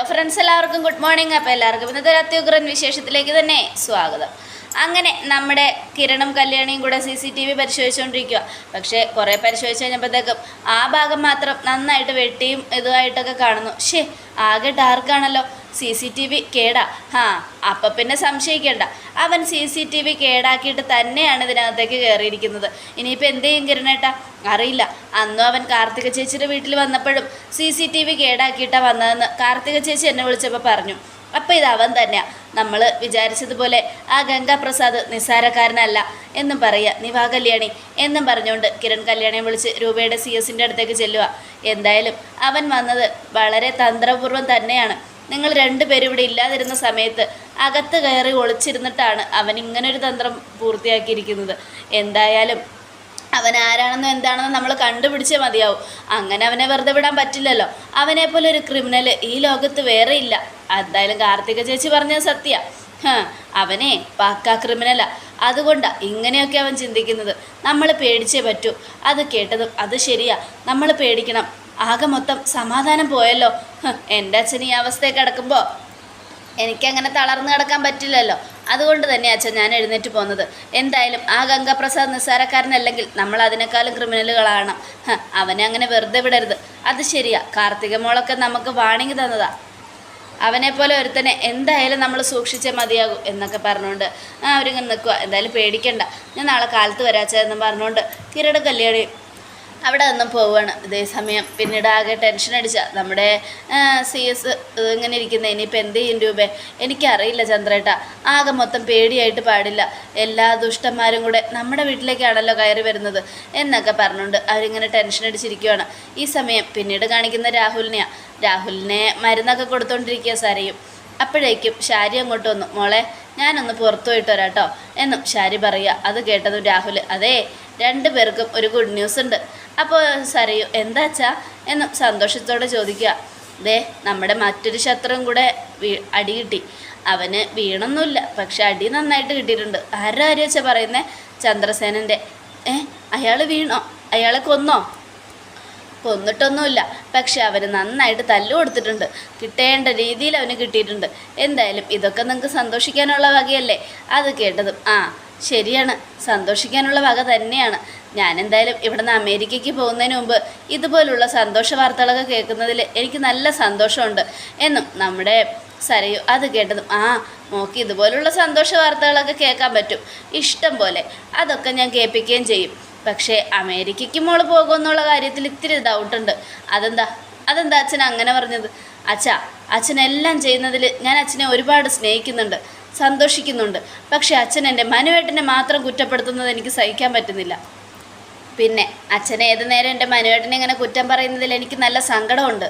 Friends, എല്ലാവർക്കും good morning. അപ്പോൾ എല്ലാവർക്കും ഇന്നത്തെ അത്യുഗ്രൻ വിശേഷത്തിലേക്ക് തന്നെ സ്വാഗതം. അങ്ങനെ നമ്മുടെ കിരണും കല്യാണിയും കൂടെ CCTV പരിശോധിച്ചുകൊണ്ടിരിക്കുക. പക്ഷേ കുറേ പരിശോധിച്ച് കഴിഞ്ഞപ്പോഴത്തേക്കും ആ ഭാഗം മാത്രം നന്നായിട്ട് വെട്ടിയും ഇതുമായിട്ടൊക്കെ കാണുന്നു. ആകെ ഡാർക്കാണല്ലോ, CCTV കേടാ. അപ്പം പിന്നെ സംശയിക്കേണ്ട, അവൻ CCTV കേടാക്കിയിട്ട് തന്നെയാണ് ഇതിനകത്തേക്ക് കയറിയിരിക്കുന്നത്. ഇനിയിപ്പോൾ എന്ത് ചെയ്യും കിരണേട്ടാ? അറിയില്ല. അന്നും അവൻ കാർത്തിക ചേച്ചിയുടെ വീട്ടിൽ വന്നപ്പോഴും CCTV കേടാക്കിയിട്ടാണ് വന്നതെന്ന് കാർത്തിക ചേച്ചി എന്നെ വിളിച്ചപ്പോൾ പറഞ്ഞു. അപ്പോൾ ഇത് അവൻ തന്നെയാണ്. നമ്മൾ വിചാരിച്ചതുപോലെ ആ ഗംഗാപ്രസാദ് നിസ്സാരക്കാരനല്ല എന്നും പറയുക. നീ വാ കല്യാണി എന്നും പറഞ്ഞുകൊണ്ട് കിരൺ കല്യാണിയെ വിളിച്ച് രൂപയുടെ CS-ൻ്റെ അടുത്തേക്ക് ചെല്ലുക. എന്തായാലും അവൻ വന്നത് വളരെ തന്ത്രപൂർവ്വം തന്നെയാണ്. നിങ്ങൾ രണ്ടുപേരും ഇവിടെ ഇല്ലാതിരുന്ന സമയത്ത് അകത്ത് കയറി ഒളിച്ചിരുന്നിട്ടാണ് അവൻ ഇങ്ങനൊരു തന്ത്രം പൂർത്തിയാക്കിയിരിക്കുന്നത്. എന്തായാലും അവൻ ആരാണെന്നോ എന്താണെന്നോ നമ്മൾ കണ്ടുപിടിച്ചേ മതിയാവും. അങ്ങനെ അവനെ വെറുതെ വിടാൻ പറ്റില്ലല്ലോ. അവനെപ്പോലെ ഒരു ക്രിമിനൽ ഈ ലോകത്ത് വേറെ ഇല്ല. എന്തായാലും കാർത്തിക ചേച്ചി പറഞ്ഞത് സത്യ. അവനെ പക്കാ ക്രിമിനലാ. അതുകൊണ്ടാണ് ഇങ്ങനെയൊക്കെ അവൻ ചിന്തിക്കുന്നത്. നമ്മൾ പേടിച്ചേ പറ്റൂ. അത് കേട്ടതും അത് ശരിയാ, നമ്മൾ പേടിക്കണം. ആകെ മൊത്തം സമാധാനം പോയല്ലോ. എൻ്റെ അച്ഛൻ ഈ അവസ്ഥയിൽ കിടക്കുമ്പോൾ എനിക്കങ്ങനെ തളർന്നു കിടക്കാൻ പറ്റില്ലല്ലോ. അതുകൊണ്ട് തന്നെ അച്ഛൻ ഞാൻ എഴുന്നേറ്റ് പോകുന്നത്. എന്തായാലും ആ ഗംഗാപ്രസാദ് നിസ്സാരക്കാരനല്ലെങ്കിൽ നമ്മൾ അതിനേക്കാളും ക്രിമിനലുകളാണ്. അവനെ അങ്ങനെ വെറുതെ വിടരുത്. അത് ശരിയാ, കാർത്തിക മോളൊക്കെ നമുക്ക് വാണിംഗ് തന്നതാ. അവനെപ്പോലെ ഒരുത്തനെ എന്തായാലും നമ്മൾ സൂക്ഷിച്ചേ മതിയാകും എന്നൊക്കെ പറഞ്ഞുകൊണ്ട് അവരിങ്ങനെ നിൽക്കുക. എന്തായാലും പേടിക്കണ്ട, ഞാൻ നാളെ കാലത്ത് വരാച്ച എന്ന് പറഞ്ഞുകൊണ്ട് കിരട് കല്യാണി അവിടെ നിന്നും പോവുകയാണ്. ഇതേ സമയം പിന്നീട് ആകെ ടെൻഷൻ അടിച്ച നമ്മുടെ CS ഇങ്ങനെ ഇരിക്കുന്നത്. ഇനിയിപ്പോൾ എന്ത് ചെയ്യും രൂപേ? എനിക്കറിയില്ല ചന്ദ്രേട്ട. ആകെ മൊത്തം പേടിയായിട്ട് പാടില്ല. എല്ലാ ദുഷ്ടന്മാരും കൂടെ നമ്മുടെ വീട്ടിലേക്കാണല്ലോ കയറി വരുന്നത് എന്നൊക്കെ പറഞ്ഞുകൊണ്ട് അവരിങ്ങനെ ടെൻഷൻ അടിച്ചിരിക്കുകയാണ്. ഈ സമയം പിന്നീട് കാണിക്കുന്ന രാഹുലിനെ മരുന്നൊക്കെ കൊടുത്തുകൊണ്ടിരിക്കുക സാരിയും. അപ്പോഴേക്കും ഷാരി അങ്ങോട്ട് വന്നു. മോളെ, ഞാനൊന്ന് പുറത്തു പോയിട്ട് വരാട്ടോ എന്നും ഷാരി പറയുക. അത് കേട്ടതും രാഹുൽ, അതേ രണ്ടുപേർക്കും ഒരു ഗുഡ് ന്യൂസ് ഉണ്ട്. അപ്പോൾ സരയു എന്താച്ചാ എന്നും സന്തോഷത്തോടെ ചോദിക്കുക. ദേ നമ്മുടെ മറ്റൊരു ശത്രുവും കൂടെ അടി കിട്ടി. അവന് വീണൊന്നുമില്ല, പക്ഷെ അടി നന്നായിട്ട് കിട്ടിയിട്ടുണ്ട്. ആരുടെ കാര്യം വെച്ചാൽ പറയുന്നത്? ചന്ദ്രസേനൻ്റെ. അയാൾ വീണോ? അയാളെ കൊന്നോ? കൊന്നിട്ടൊന്നുമില്ല, പക്ഷെ അവന് നന്നായിട്ട് തല്ലു കൊടുത്തിട്ടുണ്ട്. കിട്ടേണ്ട രീതിയിൽ അവന് കിട്ടിയിട്ടുണ്ട്. എന്തായാലും ഇതൊക്കെ നിങ്ങൾക്ക് സന്തോഷിക്കാനുള്ള വകയല്ലേ? അത് കേട്ടതും ശരിയാണ്, സന്തോഷിക്കാനുള്ള വക തന്നെയാണ്. ഞാൻ എന്തായാലും ഇവിടുന്ന് അമേരിക്കയ്ക്ക് പോകുന്നതിന് മുമ്പ് ഇതുപോലുള്ള സന്തോഷ വാർത്തകളൊക്കെ കേൾക്കുന്നതിൽ എനിക്ക് നല്ല സന്തോഷമുണ്ട് എന്നും നമ്മുടെ സരയു അത് കേട്ടതും നോക്കി ഇതുപോലുള്ള സന്തോഷ വാർത്തകളൊക്കെ കേൾക്കാൻ പറ്റും ഇഷ്ടം പോലെ. അതൊക്കെ ഞാൻ കേൾപ്പിക്കുകയും ചെയ്യും. പക്ഷേ അമേരിക്കയ്ക്ക് മോള് പോകുമെന്നുള്ള കാര്യത്തിൽ ഇത്തിരി ഡൗട്ടുണ്ട്. അതെന്താ അച്ഛൻ അങ്ങനെ പറഞ്ഞത്? അച്ഛനെല്ലാം ചെയ്യുന്നതിൽ ഞാൻ അച്ഛനെ ഒരുപാട് സ്നേഹിക്കുന്നുണ്ട്, സന്തോഷിക്കുന്നുണ്ട്. പക്ഷേ അച്ഛൻ എൻ്റെ മനുവേട്ടനെ മാത്രം കുറ്റപ്പെടുത്തുന്നത് എനിക്ക് സഹിക്കാൻ പറ്റുന്നില്ല. പിന്നെ അച്ഛനെ ഏത് നേരം എൻ്റെ മനുവേട്ടനെ ഇങ്ങനെ കുറ്റം പറയുന്നതിൽ എനിക്ക് നല്ല സങ്കടമുണ്ട്.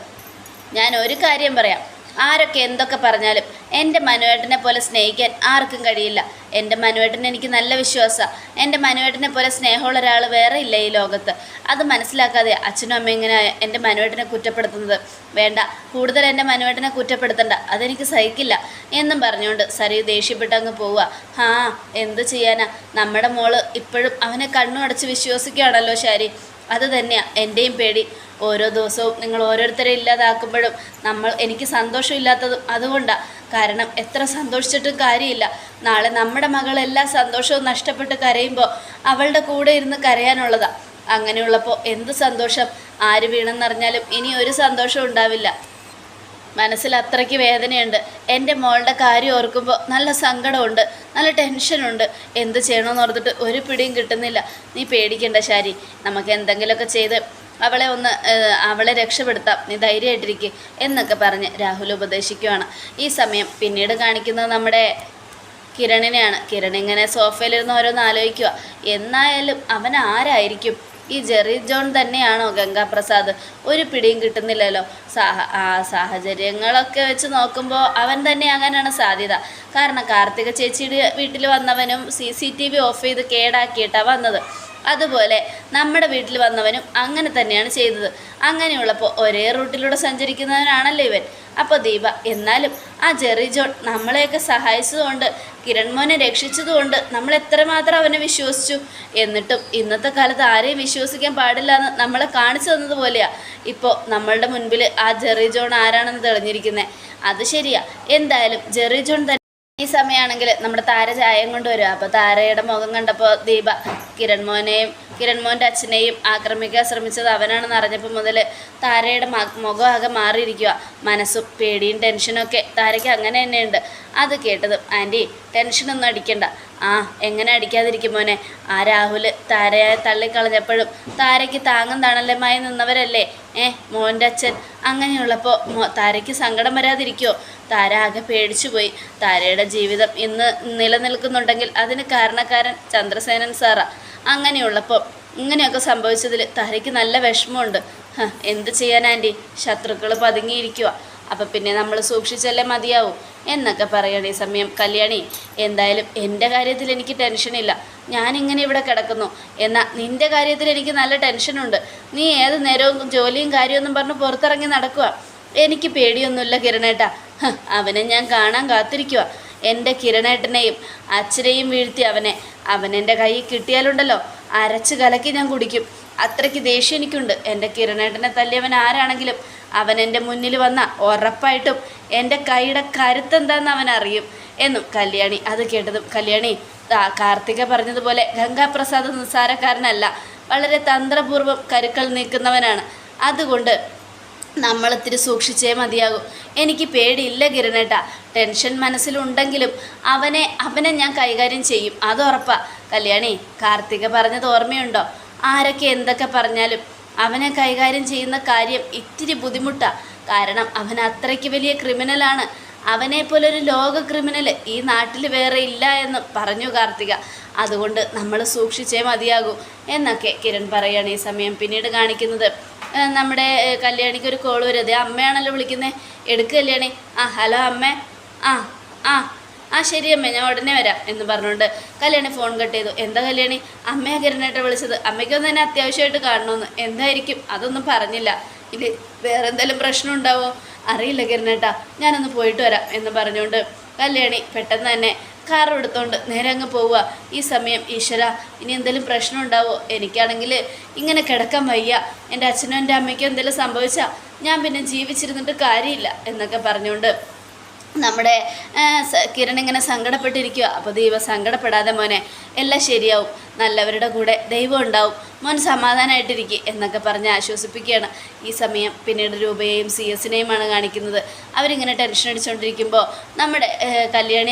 ഞാൻ ഒരു കാര്യം പറയാം, ആരൊക്കെ എന്തൊക്കെ പറഞ്ഞാലും എൻ്റെ മനുവേട്ടനെ പോലെ സ്നേഹിക്കാൻ ആർക്കും കഴിയില്ല. എൻ്റെ മനുവേട്ടനെ എനിക്ക് നല്ല വിശ്വാസമാണ്. എൻ്റെ മനുവേട്ടനെ പോലെ സ്നേഹമുള്ള ഒരാൾ വേറെ ഇല്ല ഈ ലോകത്ത്. അത് മനസ്സിലാക്കാതെ അച്ഛനും അമ്മയും ഇങ്ങനെ എൻ്റെ മനുവേട്ടനെ കുറ്റപ്പെടുത്തുന്നത്. വേണ്ട, കൂടുതൽ എൻ്റെ മനുവേട്ടനെ കുറ്റപ്പെടുത്തണ്ട, അതെനിക്ക് സഹിക്കില്ല എന്നും പറഞ്ഞുകൊണ്ട് സരയു ദേഷ്യപ്പെട്ട് അങ്ങ് പോവുക. എന്ത് ചെയ്യാനാ, നമ്മുടെ മോള് ഇപ്പോഴും അവനെ കണ്ണുമടച്ച് വിശ്വസിക്കുകയാണല്ലോ ശരി. അത് തന്നെയാണ് എൻ്റെയും പേടി. ഓരോ ദിവസവും നിങ്ങൾ ഓരോരുത്തരെ ഇല്ലാതാക്കുമ്പോഴും എനിക്ക് സന്തോഷമില്ലാത്തതും അതുകൊണ്ടാണ്. കാരണം എത്ര സന്തോഷിച്ചിട്ടും കാര്യമില്ല. നാളെ നമ്മുടെ മകൾ എല്ലാ സന്തോഷവും നഷ്ടപ്പെട്ട് കരയുമ്പോൾ അവളുടെ കൂടെ ഇരുന്ന് കരയാനുള്ളതാണ്. അങ്ങനെയുള്ളപ്പോൾ എന്ത് സന്തോഷം? ആര് വീണെന്നറിഞ്ഞാലും ഇനി ഒരു സന്തോഷവും ഉണ്ടാവില്ല. മനസ്സിൽ അത്രയ്ക്ക് വേദനയുണ്ട്. എൻ്റെ മോളുടെ കാര്യം ഓർക്കുമ്പോൾ നല്ല സങ്കടമുണ്ട്, നല്ല ടെൻഷനുണ്ട്. എന്ത് ചെയ്യണമെന്ന് ഓർത്തിട്ട് ഒരു പിടിയും കിട്ടുന്നില്ല. നീ പേടിക്കണ്ട ശാരി, നമുക്ക് എന്തെങ്കിലുമൊക്കെ ചെയ്ത് അവളെ രക്ഷപ്പെടുത്താം. നീ ധൈര്യമായിട്ടിരിക്കുക എന്നൊക്കെ പറഞ്ഞ് രാഹുൽ ഉപദേശിക്കുകയാണ്. ഈ സമയം പിന്നീട് കാണിക്കുന്നത് നമ്മുടെ കിരണിനെയാണ്. കിരൺ ഇങ്ങനെ സോഫയിലിരുന്ന് ഓരോന്ന് ആലോചിക്കുക. എന്നായാലും അവൻ ആരായിരിക്കും? ഈ ജെറി ജോൺ തന്നെയാണോ ഗംഗാപ്രസാദ്? ഒരു പിടിയും കിട്ടുന്നില്ലല്ലോ. സാഹചര്യങ്ങളൊക്കെ വെച്ച് നോക്കുമ്പോൾ അവൻ തന്നെ ആകാനാണ് സാധ്യത. കാരണം കാർത്തിക ചേച്ചിയുടെ വീട്ടിൽ വന്നവനും CCTV ഓഫ് ചെയ്ത് കേടാക്കിയിട്ടാണ് വന്നത്. അതുപോലെ നമ്മുടെ വീട്ടിൽ വന്നവനും അങ്ങനെ തന്നെയാണ് ചെയ്തത്. അങ്ങനെയുള്ളപ്പോൾ ഒരേ റൂട്ടിലൂടെ സഞ്ചരിക്കുന്നവനാണല്ലോ ഇവൻ. അപ്പോൾ ദീപ, എന്നാലും ആ ജെറി ജോൺ നമ്മളെയൊക്കെ സഹായിച്ചതുകൊണ്ട് കിരൺമോനെ രക്ഷിച്ചതുകൊണ്ട് നമ്മൾ എത്രമാത്രം അവനെ വിശ്വസിച്ചു. എന്നിട്ടും ഇന്നത്തെ കാലത്ത് ആരെയും വിശ്വസിക്കാൻ പാടില്ല എന്ന് നമ്മളെ കാണിച്ചു തന്നതുപോലെയാണ് ഇപ്പോൾ നമ്മളുടെ മുൻപിൽ ആ ജെറി ജോൺ ആരാണെന്ന് തെളിഞ്ഞിരിക്കുന്നത്. അത് ശരിയാ. എന്തായാലും ജെറി ജോൺ തന്നെ ഈ സമയമാണെങ്കിൽ നമ്മുടെ താര ചായം കൊണ്ടുവരും. അപ്പോൾ താരയുടെ മുഖം കണ്ടപ്പോൾ ദീപ കിരൺമോൻ്റെ അച്ഛനെയും ആക്രമിക്കാൻ ശ്രമിച്ചത് അവനാണെന്ന് അറിഞ്ഞപ്പോൾ മുതൽ താരയുടെ മുഖം ആകെ മാറിയിരിക്കുക. മനസ്സും പേടിയും ടെൻഷനൊക്കെ താരയ്ക്ക് അങ്ങനെ തന്നെയുണ്ട്. അത് കേട്ടതും ആൻറ്റി ടെൻഷനൊന്നും അടിക്കണ്ട. എങ്ങനെ അടിക്കാതിരിക്കും മോനെ? ആ രാഹുൽ താരയെ തള്ളിക്കളഞ്ഞപ്പോഴും താരയ്ക്ക് താങ്ങും തണലുമായി നിന്നവരല്ലേ മോൻ്റെ അച്ഛൻ. അങ്ങനെയുള്ളപ്പോൾ താരയ്ക്ക് സങ്കടം വരാതിരിക്കുമോ? താര ആകെ പേടിച്ചു പോയി. താരയുടെ ജീവിതം ഇന്ന് നിലനിൽക്കുന്നുണ്ടെങ്കിൽ അതിന് കാരണക്കാരൻ ചന്ദ്രസേനൻ സാറാ. അങ്ങനെയുള്ളപ്പോൾ ഇങ്ങനെയൊക്കെ സംഭവിച്ചതിൽ താരയ്ക്ക് നല്ല വിഷമമുണ്ട്. എന്ത് ചെയ്യാൻ ആൻറ്റി? ശത്രുക്കൾ പതുങ്ങിയിരിക്കുക. അപ്പം പിന്നെ നമ്മൾ സൂക്ഷിച്ചല്ലേ മതിയാവും എന്നൊക്കെ പറയണ ഈ സമയം കല്യാണി, എന്തായാലും എൻ്റെ കാര്യത്തിൽ എനിക്ക് ടെൻഷനില്ല. ഞാനിങ്ങനെ ഇവിടെ കിടക്കുന്നു. എന്നാൽ നിൻ്റെ കാര്യത്തിൽ എനിക്ക് നല്ല ടെൻഷനുണ്ട്. നീ ഏത് നേരവും ജോലിയും കാര്യമൊന്നും പറഞ്ഞ് പുറത്തിറങ്ങി നടക്കുക. എനിക്ക് പേടിയൊന്നുമില്ല കിരണേട്ടാ. അവനെ ഞാൻ കാണാൻ കാത്തിരിക്കുക. എൻ്റെ കിരണേട്ടനെയും അച്ഛനെയും വീഴ്ത്തി അവനെൻ്റെ കയ്യിൽ കിട്ടിയാലുണ്ടല്ലോ അരച്ച് കലക്കി ഞാൻ കുടിക്കും. അത്രയ്ക്ക് ദേഷ്യം എനിക്കുണ്ട്. എൻ്റെ കിരണേട്ടനെ തല്ലിയവൻ ആരാണെങ്കിലും അവൻ എൻ്റെ മുന്നിൽ വന്ന ഉറപ്പായിട്ടും എൻ്റെ കൈയുടെ കരുത്തെന്താണെന്ന് അവൻ അറിയും എന്നും കല്യാണി. അത് കേട്ടതും കല്യാണി, കാർത്തിക പറഞ്ഞതുപോലെ ഗംഗാപ്രസാദ് നിസ്സാരക്കാരനല്ല. വളരെ തന്ത്രപൂർവ്വം കരുക്കൾ നീക്കുന്നവനാണ്. അതുകൊണ്ട് നമ്മളിത്തിരി സൂക്ഷിച്ചേ മതിയാകും. എനിക്ക് പേടിയില്ല കിരണേട്ടാ. ടെൻഷൻ മനസ്സിലുണ്ടെങ്കിലും അവനെ ഞാൻ കൈകാര്യം ചെയ്യും, അത് ഉറപ്പാ. കല്യാണി, കാർത്തിക പറഞ്ഞത് ഓർമ്മയുണ്ടോ? ആരൊക്കെ എന്തൊക്കെ പറഞ്ഞാലും അവനെ കൈകാര്യം ചെയ്യുന്ന കാര്യം ഇത്തിരി ബുദ്ധിമുട്ടാണ്. കാരണം അവൻ അത്രയ്ക്ക് വലിയ ക്രിമിനലാണ്. അവനെപ്പോലൊരു ലോക ക്രിമിനൽ ഈ നാട്ടിൽ വേറെ ഇല്ല എന്ന് പറഞ്ഞു കാർത്തിക. അതുകൊണ്ട് നമ്മൾ സൂക്ഷിച്ചേ മതിയാകൂ എന്നൊക്കെ കിരൺ പറയുകയാണ് ഈ സമയം. പിന്നീട് കാണിക്കുന്നത് നമ്മുടെ കല്യാണിക്ക് ഒരു കോൾ വരും. അതേ അമ്മയാണല്ലോ വിളിക്കുന്നത്. എടുക്ക് കല്യാണി. ഹലോ അമ്മേ. ശരി അമ്മേ, ഞാൻ ഉടനെ വരാം എന്ന് പറഞ്ഞുകൊണ്ട് കല്യാണി ഫോൺ കട്ട് ചെയ്തു. എന്താ കല്യാണി? അമ്മയെ കിരണേട്ട വിളിച്ചത്. അമ്മയ്ക്കൊന്നും തന്നെ അത്യാവശ്യമായിട്ട് കാണണമെന്ന്. എന്തായിരിക്കും? അതൊന്നും പറഞ്ഞില്ല. ഇനി വേറെ എന്തെങ്കിലും പ്രശ്നം ഉണ്ടാവോ? അറിയില്ല കിരണേട്ടാ, ഞാനൊന്ന് പോയിട്ട് വരാം എന്ന് പറഞ്ഞുകൊണ്ട് കല്യാണി പെട്ടെന്ന് തന്നെ കാർ എടുത്തോണ്ട് നേരെ അങ്ങ് പോവുക. ഈ സമയം ഈശ്വര, ഇനി എന്തെങ്കിലും പ്രശ്നം ഉണ്ടാവോ? എനിക്കാണെങ്കിൽ ഇങ്ങനെ കിടക്കാൻ വയ്യ. എൻ്റെ അച്ഛനും എൻ്റെ അമ്മയ്ക്കും എന്തെങ്കിലും സംഭവിച്ചാൽ ഞാൻ പിന്നെ ജീവിച്ചിരുന്നിട്ട് കാര്യമില്ല എന്നൊക്കെ പറഞ്ഞുകൊണ്ട് നമ്മുടെ കിരൺ ഇങ്ങനെ സങ്കടപ്പെട്ടിരിക്കുക. അപ്പോൾ ദൈവം സങ്കടപ്പെടാതെ മോനെ, എല്ലാം ശരിയാവും, നല്ലവരുടെ കൂടെ ദൈവം ഉണ്ടാവും, മോൻ സമാധാനമായിട്ടിരിക്കുക എന്നൊക്കെ പറഞ്ഞ് ആശ്വസിപ്പിക്കുകയാണ്. ഈ സമയം പിന്നീട് രൂപയെയും CS-നെയുമാണ് കാണിക്കുന്നത്. അവരിങ്ങനെ ടെൻഷൻ അടിച്ചുകൊണ്ടിരിക്കുമ്പോൾ നമ്മുടെ കല്യാണി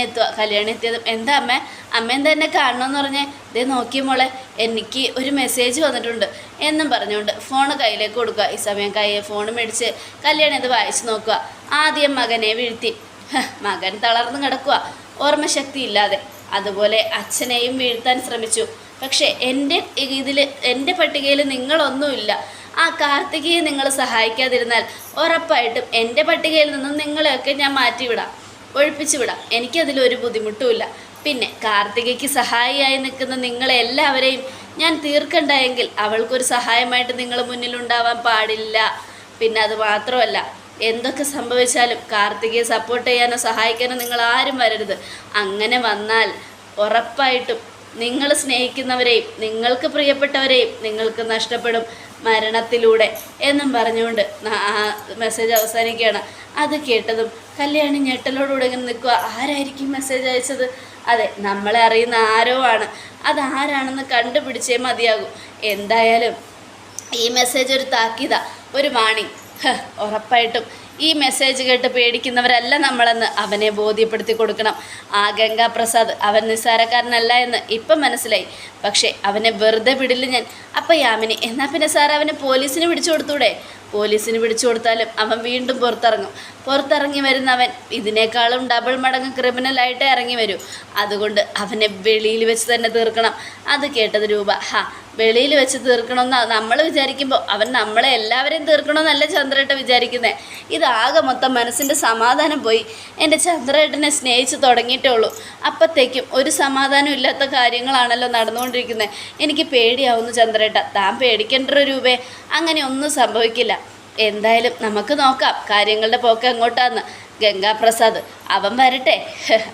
എത്തിയതും എന്താ അമ്മ എന്താ എന്നെ കാണണമെന്ന് പറഞ്ഞേ? ഇതേ നോക്കിയ മോളെ, എനിക്ക് ഒരു മെസ്സേജ് വന്നിട്ടുണ്ട് എന്നും പറഞ്ഞുകൊണ്ട് ഫോൺ കയ്യിലേക്ക് കൊടുക്കുക. ഈ സമയം ഫോൺ മേടിച്ച് കല്യാണി അത് വായിച്ച് നോക്കുക. ആദ്യം മകനെ വീഴ്ത്തി. മകൻ തളർന്നു കിടക്കുക, ഓർമ്മശക്തി ഇല്ലാതെ. അതുപോലെ അച്ഛനെയും വീഴ്ത്താൻ ശ്രമിച്ചു. പക്ഷേ എൻ്റെ പട്ടികയിൽ നിങ്ങളൊന്നുമില്ല. ആ കാർത്തികയെ നിങ്ങൾ സഹായിക്കാതിരുന്നാൽ ഉറപ്പായിട്ടും എൻ്റെ പട്ടികയിൽ നിന്നും നിങ്ങളെയൊക്കെ ഞാൻ ഒഴിപ്പിച്ചു വിടാം. എനിക്കതിലൊരു ബുദ്ധിമുട്ടുമില്ല. പിന്നെ കാർത്തികയ്ക്ക് സഹായിയായി നിൽക്കുന്ന നിങ്ങളെല്ലാവരെയും ഞാൻ തീർക്കണ്ടായെങ്കിൽ അവൾക്കൊരു സഹായമായിട്ട് നിങ്ങൾ മുന്നിലുണ്ടാവാൻ പാടില്ല. പിന്നെ അത് മാത്രമല്ല, എന്തൊക്കെ സംഭവിച്ചാലും കാർത്തികയെ സപ്പോർട്ട് ചെയ്യാനോ സഹായിക്കാനോ നിങ്ങൾ ആരും വരരുത്. അങ്ങനെ വന്നാൽ ഉറപ്പായിട്ടും നിങ്ങൾ സ്നേഹിക്കുന്നവരെയും നിങ്ങൾക്ക് പ്രിയപ്പെട്ടവരെയും നിങ്ങൾക്ക് നഷ്ടപ്പെടും മരണത്തിലൂടെ എന്നും പറഞ്ഞുകൊണ്ട് മെസ്സേജ് അവസാനിക്കുകയാണ്. അത് കേട്ടതും കല്യാണി ഞെട്ടലോടുകൂടെ ഇങ്ങനെ നിൽക്കുക. ആരായിരിക്കും മെസ്സേജ് അയച്ചത്? അതെ, നമ്മളെ അറിയുന്ന ആരോ ആണ്. അതാരാണെന്ന് കണ്ടുപിടിച്ചേ മതിയാകും. എന്തായാലും ഈ മെസ്സേജ് ഒരു താക്കീത, ഒരു വാണിംഗ്. ഉറപ്പായിട്ടും ഈ മെസ്സേജ് കേട്ട് പേടിക്കുന്നവരല്ല നമ്മളെന്ന് അവനെ ബോധ്യപ്പെടുത്തി കൊടുക്കണം. ആ ഗംഗാപ്രസാദ് അവൻ നിസ്സാരക്കാരനല്ല എന്ന് ഇപ്പം മനസ്സിലായി. പക്ഷേ അവനെ വെറുതെ വിടില്ല ഞാൻ. അപ്പം യാമിനി, എന്നാൽ പിന്നെ സാർ അവനെ പോലീസിന് പിടിച്ചു കൊടുത്തൂടെ? പോലീസിന് പിടിച്ചു കൊടുത്താലും അവൻ വീണ്ടും പുറത്തിറങ്ങി വരുന്നവൻ ഇതിനേക്കാളും ഡബിൾ മടങ്ങ് ക്രിമിനലായിട്ടേ ഇറങ്ങി വരൂ. അതുകൊണ്ട് അവനെ വെളിയിൽ വെച്ച് തന്നെ തീർക്കണം. അത് കേട്ടത് രൂപ, വെളിയിൽ വെച്ച് തീർക്കണമെന്ന് നമ്മൾ വിചാരിക്കുമ്പോൾ അവൻ നമ്മളെ എല്ലാവരെയും തീർക്കണമെന്നല്ല ചന്ദ്രേട്ടൻ വിചാരിക്കുന്നത്. ഇതാകെ മൊത്തം മനസ്സിൻ്റെ സമാധാനം പോയി. എൻ്റെ ചന്ദ്രേട്ടനെ സ്നേഹിച്ച് തുടങ്ങിയിട്ടേ ഉള്ളൂ. അപ്പോഴത്തേക്കും ഒരു സമാധാനം ഇല്ലാത്ത കാര്യങ്ങളാണല്ലോ നടന്നുകൊണ്ടിരിക്കുന്നത്. എനിക്ക് പേടിയാവുന്നു ചന്ദ്രേട്ട. താൻ പേടിക്കേണ്ട രൂപേ, അങ്ങനെ ഒന്നും സംഭവിക്കില്ല. എന്തായാലും നമുക്ക് നോക്കാം കാര്യങ്ങളുടെ പോക്ക് എങ്ങോട്ടാന്ന്. ഗംഗാപ്രസാദ് അവൻ വരട്ടെ,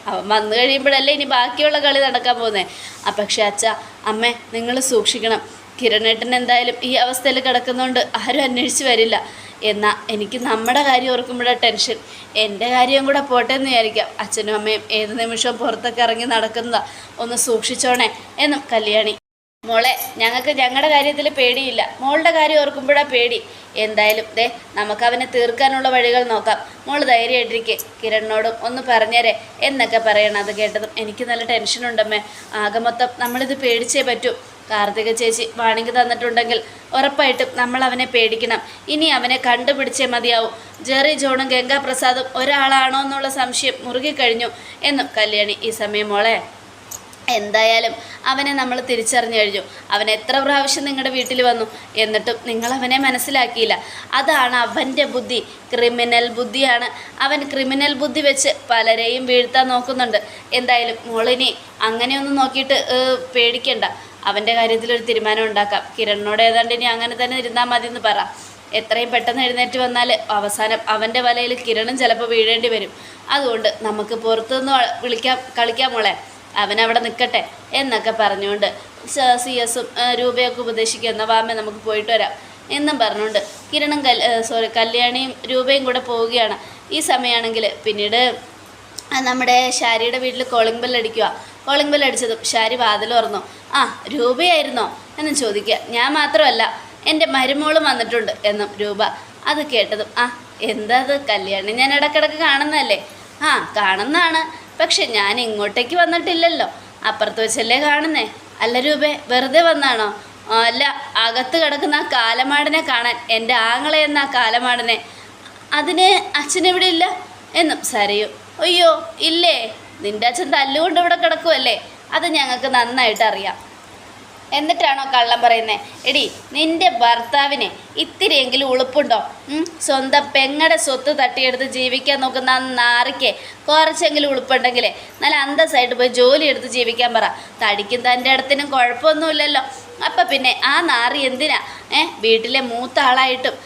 അവൻ വന്നു കഴിയുമ്പോഴല്ലേ ഇനി ബാക്കിയുള്ള കളി നടക്കാൻ പോകുന്നത്. പക്ഷേ അച്ഛാ അമ്മേ നിങ്ങൾ സൂക്ഷിക്കണം. കിരണേട്ടൻ എന്തായാലും ഈ അവസ്ഥയിൽ കിടക്കുന്നതുകൊണ്ട് ആരും അന്വേഷിച്ച് വരില്ല. എന്നാൽ എനിക്ക് നമ്മുടെ കാര്യം ഓർക്കുമ്പോഴാണ് ടെൻഷൻ. എൻ്റെ കാര്യം കൂടെ പോട്ടെ എന്ന് വിചാരിക്കാം. അച്ഛനും അമ്മയും ഏത് നിമിഷവും പുറത്തൊക്കെ ഇറങ്ങി നടക്കുന്നതാ, ഒന്ന് സൂക്ഷിച്ചോണേ എന്നും കല്യാണി. മോളെ ഞങ്ങൾക്ക് ഞങ്ങളുടെ കാര്യത്തിൽ പേടിയില്ല, മോളുടെ കാര്യം ഓർക്കുമ്പോഴാണ് പേടി. എന്തായാലും നമുക്ക് അവനെ തീർക്കാനുള്ള വഴികൾ നോക്കാം. മോള് ധൈര്യമായിട്ടിരിക്കെ, കിരണിനോടും ഒന്ന് പറഞ്ഞേരെ എന്നൊക്കെ പറയണം. അത് കേട്ടതും എനിക്ക് നല്ല ടെൻഷനുണ്ടമ്മേ. ആകെ മൊത്തം നമ്മളിത് പേടിച്ചേ പറ്റൂ. കാർത്തിക ചേച്ചി വാണിംഗ് തന്നിട്ടുണ്ടെങ്കിൽ ഉറപ്പായിട്ടും നമ്മൾ അവനെ പേടിക്കണം. ഇനി അവനെ കണ്ടുപിടിച്ചേ മതിയാവും. ജെറി ജോണും ഗംഗാപ്രസാദും ഒരാളാണോ എന്നുള്ള സംശയം മുറുകിക്കഴിഞ്ഞു എന്നും കല്യാണി. ഈ സമയം മോളെ എന്തായാലും അവനെ നമ്മൾ തിരിച്ചറിഞ്ഞു കഴിഞ്ഞു. അവൻ എത്ര പ്രാവശ്യം നിങ്ങളുടെ വീട്ടിൽ വന്നു, എന്നിട്ടും നിങ്ങളവനെ മനസ്സിലാക്കിയില്ല. അതാണ് അവൻ്റെ ബുദ്ധി, ക്രിമിനൽ ബുദ്ധിയാണ്. അവൻ ക്രിമിനൽ ബുദ്ധി വെച്ച് പലരെയും വീഴ്ത്താൻ നോക്കുന്നുണ്ട്. എന്തായാലും മോളിനി അങ്ങനെയൊന്നും നോക്കിയിട്ട് പേടിക്കണ്ട. അവൻ്റെ കാര്യത്തിലൊരു തീരുമാനം ഉണ്ടാക്കാം. കിരണിനോട് ഏതാണ്ട് ഇനി അങ്ങനെ തന്നെ ഇരുന്നാൽ മതി എന്ന് പറ. എത്രയും പെട്ടെന്ന് എഴുന്നേറ്റ് വന്നാൽ അവസാനം അവൻ്റെ വലയിൽ കിരണും ചിലപ്പോൾ വീഴേണ്ടി വരും. അതുകൊണ്ട് നമുക്ക് പുറത്തുനിന്ന് കളിക്കാം മോളെ, അവനവിടെ നിൽക്കട്ടെ എന്നൊക്കെ പറഞ്ഞുകൊണ്ട് CS-ഉം രൂപയൊക്കെ ഉപദേശിക്കുന്ന വാമേ നമുക്ക് പോയിട്ട് വരാം എന്നും പറഞ്ഞുകൊണ്ട് കിരണും കല്യാണിയും രൂപയും കൂടെ പോവുകയാണ്. ഈ സമയമാണെങ്കിൽ പിന്നീട് നമ്മുടെ ശാരിയുടെ വീട്ടിൽ കോളിംഗ് ബെൽ അടിക്കുക. കോളിംഗ് ബെൽ അടിച്ചതും ശാരി വാതിൽ തുറന്നു. ആ രൂപയായിരുന്നോ എന്ന് ചോദിക്കുക. ഞാൻ മാത്രമല്ല, എൻ്റെ മരുമോളും വന്നിട്ടുണ്ട് എന്നും രൂപ. അത് കേട്ടതും എന്താ അത് കല്യാണി ഞാൻ ഇടക്കിടക്ക് കാണുന്നതല്ലേ? കാണുന്നതാണ്, പക്ഷെ ഞാൻ ഇങ്ങോട്ടേക്ക് വന്നിട്ടില്ലല്ലോ, അപ്പുറത്ത് വെച്ചല്ലേ കാണുന്നേ. അല്ല രൂപേ, വെറുതെ വന്നാണോ? അല്ല, അകത്ത് കിടക്കുന്ന ആ കാലമാടനെ കാണാൻ, എൻ്റെ ആങ്ങളെ എന്ന ആ കാലമാടനെ. അതിന് അച്ഛനെവിടെ ഇല്ല എന്നും സരയു. അയ്യോ ഇല്ലേ, നിൻ്റെ അച്ഛൻ തല്ലുകൊണ്ട് ഇവിടെ കിടക്കുമല്ലേ, അത് ഞങ്ങൾക്ക് നന്നായിട്ട് അറിയാം. എന്നിട്ടാണോ കള്ളം പറയുന്നത്? എടി നിൻ്റെ ഭർത്താവിനെ ഇത്തിരിയെങ്കിലും ഉളുപ്പുണ്ടോ? സ്വന്തം പെങ്ങടെ സ്വത്ത് തട്ടിയെടുത്ത് ജീവിക്കാൻ നോക്കുന്ന ആ നാറിക്ക് കുറച്ചെങ്കിലും ഉളുപ്പുണ്ടെങ്കിലേ നല്ല അന്തസ്സായിട്ട് പോയി ജോലി എടുത്ത് ജീവിക്കാൻ പറ. തടിക്കും തൻ്റെ അടുത്തിനും കുഴപ്പമൊന്നുമില്ലല്ലോ. അപ്പം പിന്നെ ആ നാറി എന്തിനാ വീട്ടിലെ മൂത്ത ആളായിട്ടും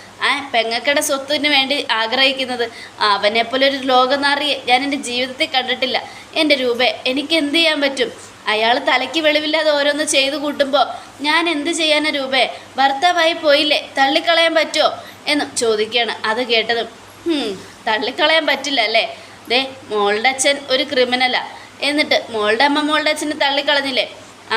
പെങ്ങക്കടെ സ്വത്തിന് വേണ്ടി ആഗ്രഹിക്കുന്നത്? അവനെപ്പോലെ ഒരു ലോകനാറിയെ ഞാൻ എൻ്റെ ജീവിതത്തിൽ കണ്ടിട്ടില്ല. എൻ്റെ രൂപേ, എനിക്ക് എന്ത് ചെയ്യാൻ പറ്റും? അയാൾ തലയ്ക്ക് വെളിവില്ലാതെ ഓരോന്ന് ചെയ്തു കൂട്ടുമ്പോൾ ഞാൻ എന്ത് ചെയ്യാനാ രൂപേ? ഭർത്താവായി പോയില്ലേ, തള്ളിക്കളയാൻ പറ്റുമോ എന്നും ചോദിക്കുകയാണ്. അത് കേട്ടതും തള്ളിക്കളയാൻ പറ്റില്ല അല്ലേ? മോളുടെ അച്ഛൻ ഒരു ക്രിമിനലാ, എന്നിട്ട് മോളുടെ അമ്മ മോളുടെ അച്ഛനെ തള്ളിക്കളഞ്ഞില്ലേ?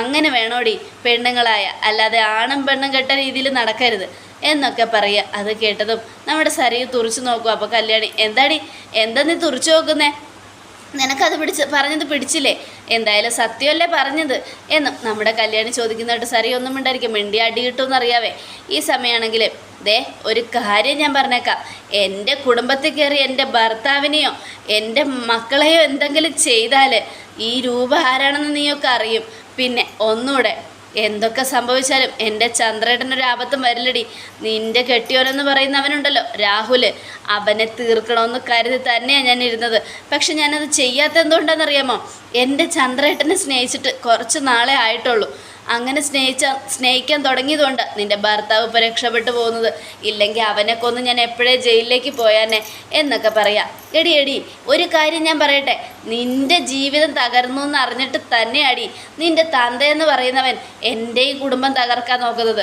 അങ്ങനെ വേണോടി പെണ്ണുങ്ങളായ, അല്ലാതെ ആണും പെണ്ണും കെട്ട രീതിയിൽ നടക്കരുത് എന്നൊക്കെ പറയുക. അത് കേട്ടതും നമ്മുടെ സരിയെ തുറിച്ചു നോക്കുക. അപ്പോൾ കല്യാണി, എന്താ നീ തുറിച്ചു നോക്കുന്നേ? നിനക്കത് പറഞ്ഞത് പിടിച്ചില്ലേ? എന്തായാലും സത്യമല്ലേ പറഞ്ഞത് എന്നും നമ്മുടെ കല്യാണി ചോദിക്കുന്നതായിട്ട് സരി ഒന്നും ഉണ്ടായിരിക്കും. മിണ്ടി അടി കിട്ടുമെന്നറിയാവേ. ഈ സമയമാണെങ്കിൽ ഒരു കാര്യം ഞാൻ പറഞ്ഞേക്കാം. എൻ്റെ കുടുംബത്തിൽ കയറി എൻ്റെ ഭർത്താവിനെയോ എൻ്റെ മക്കളെയോ എന്തെങ്കിലും ചെയ്താൽ ഈ രൂപ ആരാണെന്ന് നീയൊക്കെ അറിയും. പിന്നെ ഒന്നുകൂടെ, എന്തൊക്കെ സംഭവിച്ചാലും എൻ്റെ ചന്ദ്രേട്ടനൊരു ആപത്തും വരില്ലടി. നിൻ്റെ കെട്ടിയോനെന്ന് പറയുന്നവനുണ്ടല്ലോ രാഹുൽ, അവനെ തീർക്കണമെന്ന് കരുതി തന്നെയാണ് ഞാൻ ഇരുന്നത്. പക്ഷെ ഞാനത് ചെയ്യാത്ത എന്തുകൊണ്ടാണെന്നറിയാമോ? എൻ്റെ ചന്ദ്രേട്ടനെ സ്നേഹിച്ചിട്ട് കുറച്ച് നാളെ ആയിട്ടുള്ളൂ. അങ്ങനെ സ്നേഹിക്കാൻ തുടങ്ങിയതുകൊണ്ട് നിൻ്റെ ഭർത്താവ് ഇപ്പോൾ രക്ഷപ്പെട്ടു പോകുന്നത്. ഇല്ലെങ്കിൽ അവനെ കൊന്ന് ഞാൻ എപ്പോഴേ ജയിലിലേക്ക് പോയാനെ എന്നൊക്കെ പറയാം. എടി ഒരു കാര്യം ഞാൻ പറയട്ടെ, നിൻ്റെ ജീവിതം തകർന്നു എന്ന് അറിഞ്ഞിട്ട് തന്നെയാടി നിൻ്റെ തന്തയെന്ന് പറയുന്നവൻ എൻ്റെയും കുടുംബം തകർക്കാൻ നോക്കുന്നത്.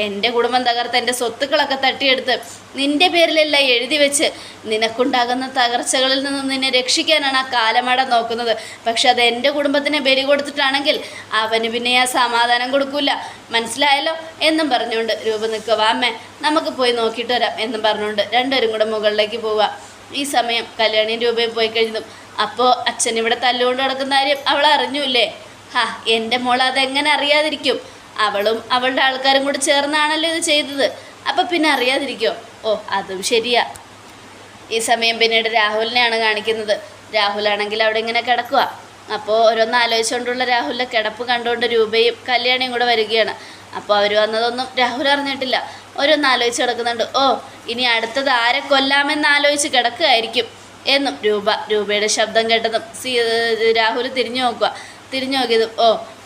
എൻ്റെ കുടുംബം തകർത്ത് എൻ്റെ സ്വത്തുക്കളൊക്കെ തട്ടിയെടുത്ത് നിൻ്റെ പേരിലെല്ലാം എഴുതി വെച്ച് നിനക്കുണ്ടാകുന്ന തകർച്ചകളിൽ നിന്നും നിന്നെ രക്ഷിക്കാനാണ് ആ കാലമാടൻ നോക്കുന്നത്. പക്ഷെ അത് എൻ്റെ കുടുംബത്തിനെ ബലി കൊടുത്തിട്ടാണെങ്കിൽ അവന് പിന്നെ ആ സമാധാനം കൊടുക്കില്ല. മനസ്സിലായല്ലോ എന്നും പറഞ്ഞുകൊണ്ട് രൂപ നിൽക്കുക. അമ്മേ നമുക്ക് പോയി നോക്കിയിട്ട് വരാം എന്നും പറഞ്ഞുകൊണ്ട് രണ്ടുപേരും കൂടെ മുകളിലേക്ക് പോവുക. ഈ സമയം കല്യാണിയും രൂപയും പോയി കഴിഞ്ഞതും അപ്പോൾ അച്ഛൻ ഇവിടെ തല്ലുകൊണ്ട് കിടക്കുന്ന കാര്യം അവൾ അറിഞ്ഞൂല്ലേ? എൻ്റെ മോൾ അതെങ്ങനെ അറിയാതിരിക്കും? അവളും അവളുടെ ആൾക്കാരും കൂടി ചേർന്നാണല്ലോ ഇത് ചെയ്തത്. അപ്പം പിന്നെ അറിയാതിരിക്കുമോ? അതും ശരിയാ. ഈ സമയം പിന്നീട് രാഹുലിനെയാണ് കാണിക്കുന്നത്. രാഹുലാണെങ്കിൽ അവിടെ ഇങ്ങനെ കിടക്കുക. അപ്പോൾ ഓരോന്ന് ആലോചിച്ചുകൊണ്ടുള്ള രാഹുലിൻ്റെ കിടപ്പ് കണ്ടുകൊണ്ട് രൂപയും കല്യാണിയും കൂടെ വരികയാണ്. അപ്പോൾ അവർ വന്നതൊന്നും രാഹുൽ അറിഞ്ഞിട്ടില്ല. ഓരോന്ന് ആലോചിച്ച് കിടക്കുന്നുണ്ട്. ഇനി അടുത്തത് ആരെ കൊല്ലാമെന്ന് ആലോചിച്ച് കിടക്കുകയായിരിക്കും എന്നും രൂപയുടെ ശബ്ദം കേട്ടതും രാഹുൽ തിരിഞ്ഞു നോക്കുക. തിരിഞ്ഞു നോക്കിയതും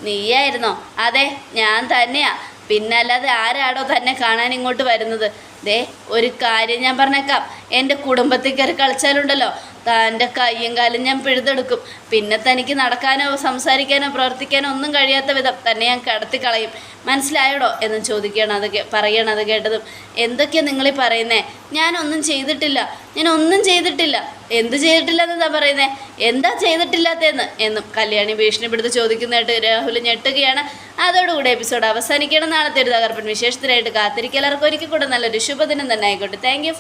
നീയായിരുന്നോ? അതെ ഞാൻ തന്നെയാ. പിന്നെ അല്ലാതെ ആരാടോ തന്നെ കാണാൻ ഇങ്ങോട്ട് വരുന്നത്? ദേ ഒരു കാര്യം ഞാൻ പറഞ്ഞേക്കാം, എൻ്റെ കുടുംബത്തിൽ കയറി കളിച്ചാലുണ്ടല്ലോ തൻ്റെ കയ്യും കാലും ഞാൻ പിഴുതെടുക്കും. പിന്നെ തനിക്ക് നടക്കാനോ സംസാരിക്കാനോ പ്രവർത്തിക്കാനോ ഒന്നും കഴിയാത്ത വിധം തന്നെ ഞാൻ കടത്തിക്കളയും. മനസ്സിലായോടോ എന്ന് ചോദിക്കണം. അത് പറയണത് കേട്ടതും എന്തൊക്കെയാണ് നിങ്ങളീ പറയുന്നേ? ഞാനൊന്നും ചെയ്തിട്ടില്ല, ഞാനൊന്നും ചെയ്തിട്ടില്ല. എന്ത് ചെയ്തിട്ടില്ല എന്നാ പറയുന്നേ? എന്താ ചെയ്തിട്ടില്ലാത്തതെന്ന് എന്നും കല്യാണി ഭീഷണിപ്പെടുത്തി ചോദിക്കുന്നതായിട്ട് രാഹുൽ ഞെട്ടുകയാണ്. അതോടുകൂടി എപ്പിസോഡ് അവസാനിക്കണം. നാളത്തെ ഒരു തകർപ്പൻ വിശേഷത്തിനായിട്ട് കാത്തിരിക്കുക. എല്ലാവർക്കും ഒരിക്കൽ കൂടെ നല്ലൊരു ശുഭദിനം തന്നെ ആയിക്കോട്ടെ. Thank you.